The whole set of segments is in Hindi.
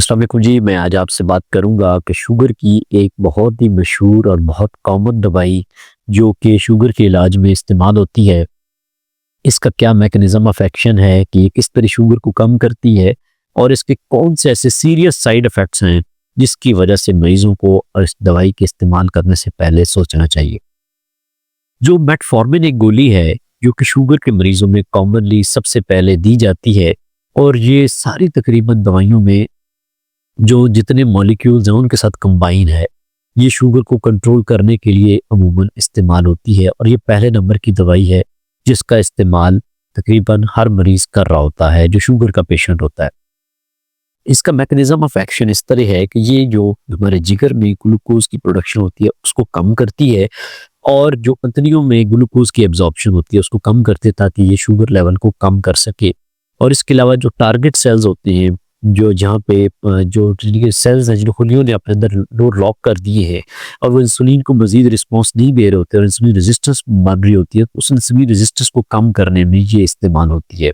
अस्सलाम वालेकुम जी, मैं आज आपसे बात करूंगा कि शुगर की एक बहुत ही मशहूर और बहुत कॉमन दवाई जो कि शुगर के इलाज में इस्तेमाल होती है, इसका क्या मैकेनिज्म ऑफ एक्शन है कि ये किस तरह शुगर को कम करती है और इसके कौन से ऐसे सीरियस साइड इफ़ेक्ट्स हैं जिसकी वजह से मरीजों को इस दवाई के इस्तेमाल करने से पहले सोचना चाहिए। जो मेटफॉर्मिन एक गोली है जो कि शुगर के मरीजों में कॉमनली सबसे पहले दी जाती है और ये सारी तकरीबन दवाइयों में जो जितने मॉलिक्यूल्स हैं उनके साथ कंबाइन है। ये शुगर को कंट्रोल करने के लिए अमूमन इस्तेमाल होती है और ये पहले नंबर की दवाई है जिसका इस्तेमाल तकरीबन हर मरीज कर रहा होता है जो शुगर का पेशेंट होता है। इसका मैकेनिज्म ऑफ एक्शन इस तरह है कि ये जो हमारे जिगर में ग्लूकोज की प्रोडक्शन होती है उसको कम करती है और जो पतलियों में ग्लूकोज की एब्जॉर्प्शन होती है उसको कम करती है ताकि ये शुगर लेवल को कम कर सके। और इसके अलावा जो टारगेट सेल्स होते हैं जो जहाँ पे जो सेल्स हैं जिन खुलियों ने अपने अंदर डोर लॉक कर दिए हैं और वो इंसुलिन को मजीद रिस्पॉन्स नहीं दे रहे होते और इंसुलिन रेजिस्टेंस बन रही होती है, तो उस इंसुलिन रेजिस्टेंस को कम करने में ये इस्तेमाल होती है।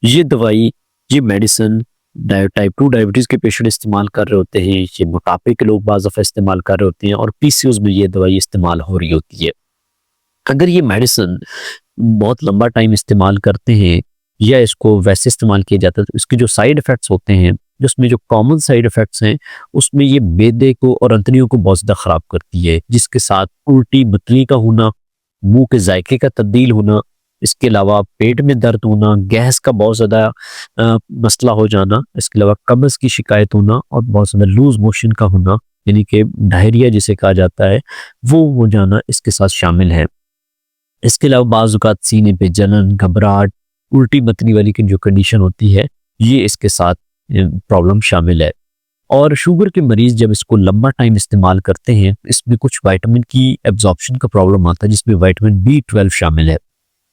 ये दवाई, ये मेडिसिन टाइप 2 डायबिटीज़ के पेशेंट इस्तेमाल कर रहे होते हैं, ये मोटापे के लोग बाज़ दफ़ा इस्तेमाल कर रहे होते हैं और पीसीओएस में ये दवाई इस्तेमाल हो रही होती है। अगर ये मेडिसिन बहुत लंबा टाइम इस्तेमाल करते हैं या इसको वैसे इस्तेमाल किया जाता है तो इसके जो साइड इफ़ेक्ट्स होते हैं, जिसमें जो कॉमन साइड इफ़ेक्ट्स हैं, उसमें ये मैदे को और अंतड़ियों को बहुत ज़्यादा ख़राब करती है, जिसके साथ उल्टी बतली का होना, मुँह के जायके का तब्दील होना, इसके अलावा पेट में दर्द होना, गैस का बहुत ज़्यादा मसला हो जाना, इसके अलावा कब्ज़ की शिकायत होना और बहुत ज़्यादा लूज़ मोशन का होना, यानी कि डायरिया जिसे कहा जाता है, वो हो जाना इसके साथ शामिल है। इसके अलावा बाज़ औक़ात सीने पे जलन, घबराहट, उल्टी बतनी वाली की जो कंडीशन होती है, ये इसके साथ प्रॉब्लम शामिल है। और शुगर के मरीज़ जब इसको लंबा टाइम इस्तेमाल करते हैं, इसमें कुछ विटामिन की एब्ज़ॉर्प्शन का प्रॉब्लम आता है जिसमें विटामिन बी 12 शामिल है।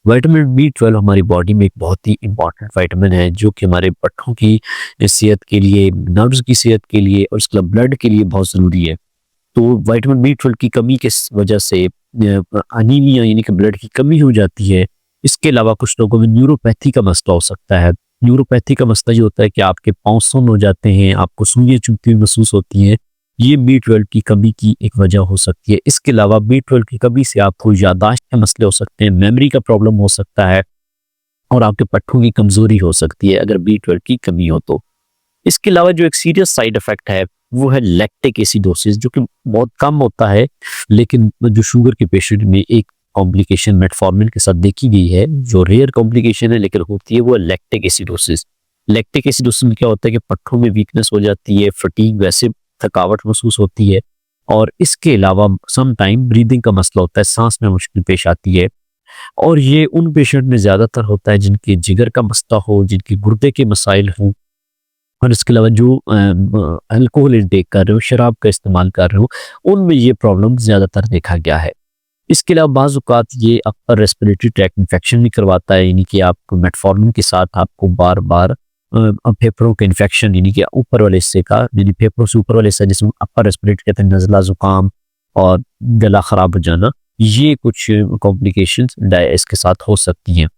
विटामिन बी 12 हमारी बॉडी में एक बहुत ही इंपॉर्टेंट विटामिन है जो कि हमारे पट्ठों की सेहत के लिए, नर्व्स की सेहत के लिए और इसके अलावा ब्लड के लिए बहुत ज़रूरी है। तो विटामिन बी 12 की कमी के वजह से अनीमिया यानी कि ब्लड की कमी हो जाती है। इसके अलावा कुछ लोगों में न्यूरोपैथी का मसला हो सकता है। न्यूरोपैथी का मसला ये होता है कि आपके पाँव सुन्न हो जाते हैं, आपको सुइयां चुभती हुई महसूस होती हैं। ये बी 12 की कमी की एक वजह हो सकती है। इसके अलावा बी 12 की कमी से आपको याददाश्त के मसले हो सकते हैं, मेमोरी का प्रॉब्लम हो सकता है और आपके पट्ठों की कमजोरी हो सकती है अगर बी 12 की कमी हो तो। इसके अलावा जो एक सीरियस साइड इफेक्ट है वो है लैक्टिक एसिडोसिस, जो कि बहुत कम होता है लेकिन जो शुगर के पेशेंट में एक कॉम्प्लिकेशन मेटफॉर्मिन के साथ देखी गई है, जो रेयर कॉम्प्लिकेशन है लेकिन होती है, वो लैक्टिक एसिडोसिस। लैक्टिक एसिडोसिस में क्या होता है कि पट्ठों में वीकनेस हो जाती है, फटीग, वैसे थकावट महसूस होती है और इसके अलावा सम टाइम ब्रीदिंग का मसला होता है, सांस में मुश्किल पेश आती है। और ये उन पेशेंट में ज़्यादातर होता है जिनके जिगर का मसला हो, जिनके गुर्दे के मसाइल हों और इसके अलावा जो अल्कोहल इंटेक कर रहे हो, शराब का इस्तेमाल कर रहे हो, उनमें ये प्रॉब्लम ज़्यादातर देखा गया है। इसके अलावा बाज़ औक़ात ये अपर रेस्पिरेटरी ट्रैक्ट इन्फेक्शन भी करवाता है, यानी कि आपको मेटफॉर्मिन के साथ आपको बार-बार फेफड़ों के इन्फेक्शन, यानी कि ऊपर वाले हिस्से का, यानी फेफड़ों से ऊपर वाले हिस्सा जिसमें अपर रेस्पिरेटरी कहते हैं, नज़ला, ज़ुकाम और गला ख़राब हो जाना, ये कुछ कॉम्प्लिकेशंस इसके साथ हो सकती हैं।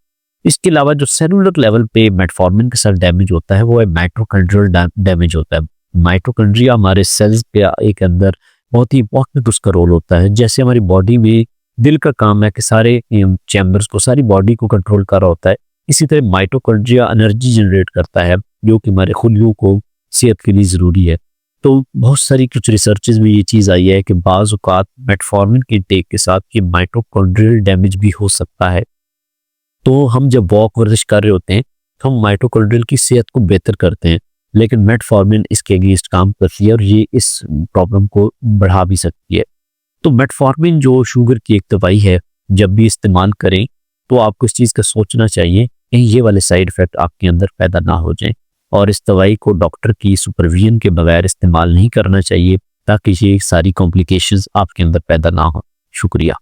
इसके अलावा जो सेलुलर लेवल पे मेटफॉर्मिन के साथ डैमेज होता है वो है माइटोकॉन्ड्रियल डैमेज होता है। माइटोकॉन्ड्रिया हमारे सेल्स के एक अंदर बहुत ही इंपॉर्टेंट उसका रोल होता है। जैसे हमारी बॉडी में दिल का काम है कि सारे चैम्बर्स को, सारी बॉडी को कंट्रोल कर रहा होता है, इसी तरह माइटोकॉन्ड्रिया एनर्जी जनरेट करता है जो कि हमारे खुलियों को सेहत के लिए ज़रूरी है। तो बहुत सारी कुछ रिसर्चेज में ये चीज़ आई है कि बाज़ औक़ात मेटफॉर्मिन के इंटेक के साथ ये माइटोकॉन्ड्रियल डैमेज भी हो सकता है। तो हम जब वॉक वर्जिश कर रहे होते हैं तो हम माइटोकॉन्ड्रियल की सेहत को बेहतर करते हैं, लेकिन मेटफॉर्मिन इसके अगेंस्ट काम करती है और ये इस प्रॉब्लम को बढ़ा भी सकती है। तो मेटफॉर्मिन जो शुगर की एक दवाई है, जब भी इस्तेमाल करें तो आपको इस चीज़ का सोचना चाहिए कि ये वाले साइड इफ़ेक्ट आपके अंदर पैदा ना हो जाएं और इस दवाई को डॉक्टर की सुपरविजन के बगैर इस्तेमाल नहीं करना चाहिए ताकि ये सारी कॉम्प्लिकेशंस आपके अंदर पैदा ना हो। शुक्रिया।